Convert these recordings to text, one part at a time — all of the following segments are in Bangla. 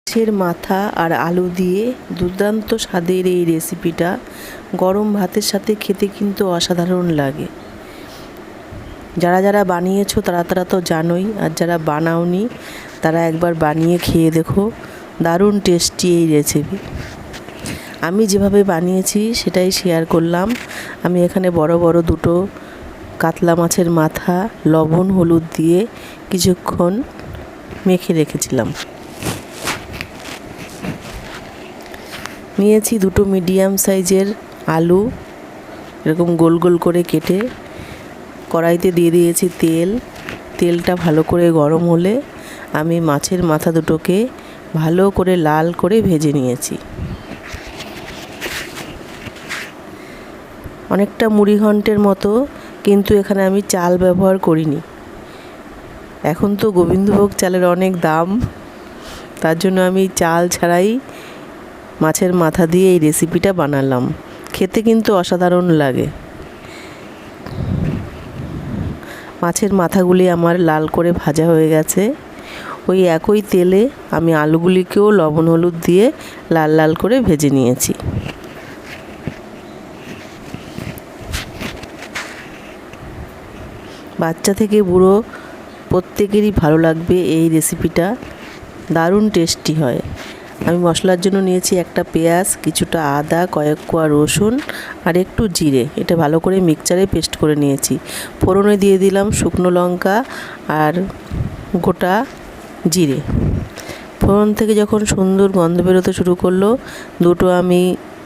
মাছের মাথা আর আলু দিয়ে দুর্দান্ত স্বাদের এই রেসিপিটা গরম ভাতের সাথে খেতে কিন্তু অসাধারণ লাগে। যারা যারা বানিয়েছো তারা তো জানোই, আর যারা বানাওনি তারা একবার বানিয়ে খেয়ে দেখো, দারুণ টেস্টি এই রেসিপি। আমি যেভাবে বানিয়েছি সেটাই শেয়ার করলাম। আমি এখানে বড় বড় দুটো কাতলা মাছের মাথা লবণ হলুদ দিয়ে কিছুক্ষণ মেখে রেখেছিলাম। নিয়েছি দুটো মিডিয়াম সাইজের আলু, এরকম গোল গোল করে কেটে কড়াইতে দিয়ে দিয়েছি তেল। তেলটা ভালো করে গরম হলে আমি মাছের মাথা দুটোকে ভালো করে লাল করে ভেজে নিয়েছি। অনেকটা মুড়িঘণ্টের মতো, কিন্তু এখানে আমি চাল ব্যবহার করিনি। এখন তো গোবিন্দভোগ চালের অনেক দাম, তার জন্য আমি চাল ছাড়াই মাছের মাথা দিয়ে এই রেসিপিটা বানালাম। খেতে কিন্তু অসাধারণ লাগে। মাছের মাথাগুলি আমার লাল করে ভাজা হয়ে গেছে। ওই একই তেলে আমি আলুগুলিকেও লবণ হলুদ দিয়ে লাল লাল করে ভেজে নিয়েছি। বাচ্চা থেকে বুড়ো প্রত্যেকেরই ভালো লাগবে এই রেসিপিটা, দারুণ টেস্টি হয়। আমি মশলার জন্য নিয়েছি একটা পেঁয়াজ, কিছুটা আদা, কয়েক কোয়া রসুন আর একটু জিরে। এটা ভালো করে মিক্সচারে পেস্ট করে নিয়েছি। ফোড়নে দিয়ে দিলাম শুকনো লঙ্কা আর গোটা জিরে। ফোড়ন থেকে যখন সুন্দর গন্ধ বেরোতে শুরু করলো, দুটো আমি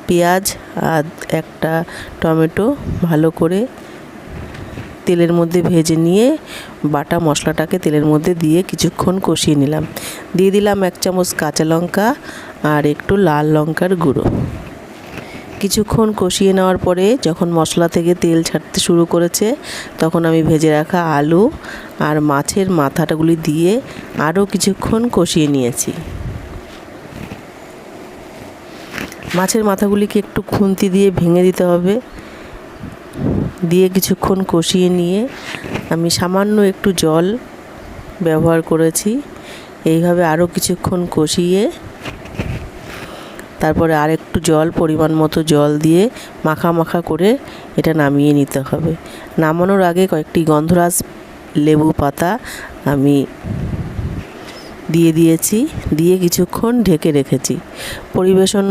পেঁয়াজ আর একটা টমেটো ভালো করে তেলের মধ্যে ভেজে নিয়ে বাটা মশলাটাকে তেলের মধ্যে দিয়ে কিছুক্ষণ কষিয়ে নিলাম। দিয়ে দিলাম 1 চামচ কাঁচা লঙ্কা আর একটু লাল লঙ্কার গুঁড়ো। কিছুক্ষণ কষিয়ে নেওয়ার পরে যখন মশলা থেকে তেল ছাড়তে শুরু করেছে, তখন আমি ভেজে রাখা আলু আর মাছের মাথাটাগুলি দিয়ে আরও কিছুক্ষণ কষিয়ে নিয়েছি। মাছের মাথাগুলিকে একটু খুন্তি দিয়ে ভেঙে দিতে হবে। দিয়ে কিছুক্ষণ কষিয়ে নিয়ে আমি সামান্য একটু জল ব্যবহার করেছি। এইভাবে আরও কিছুক্ষণ কষিয়ে তারপরে আরেকটু জল, পরিমাণ মতো জল দিয়ে মাখা মাখা করে এটা নামিয়ে নিতে হবে। নামানোর আগে কয়েকটি গন্ধরাজ লেবু পাতা আমি দিয়ে দিয়েছি, দিয়ে কিছুক্ষণ ঢেকে রেখেছি। পরিবেশন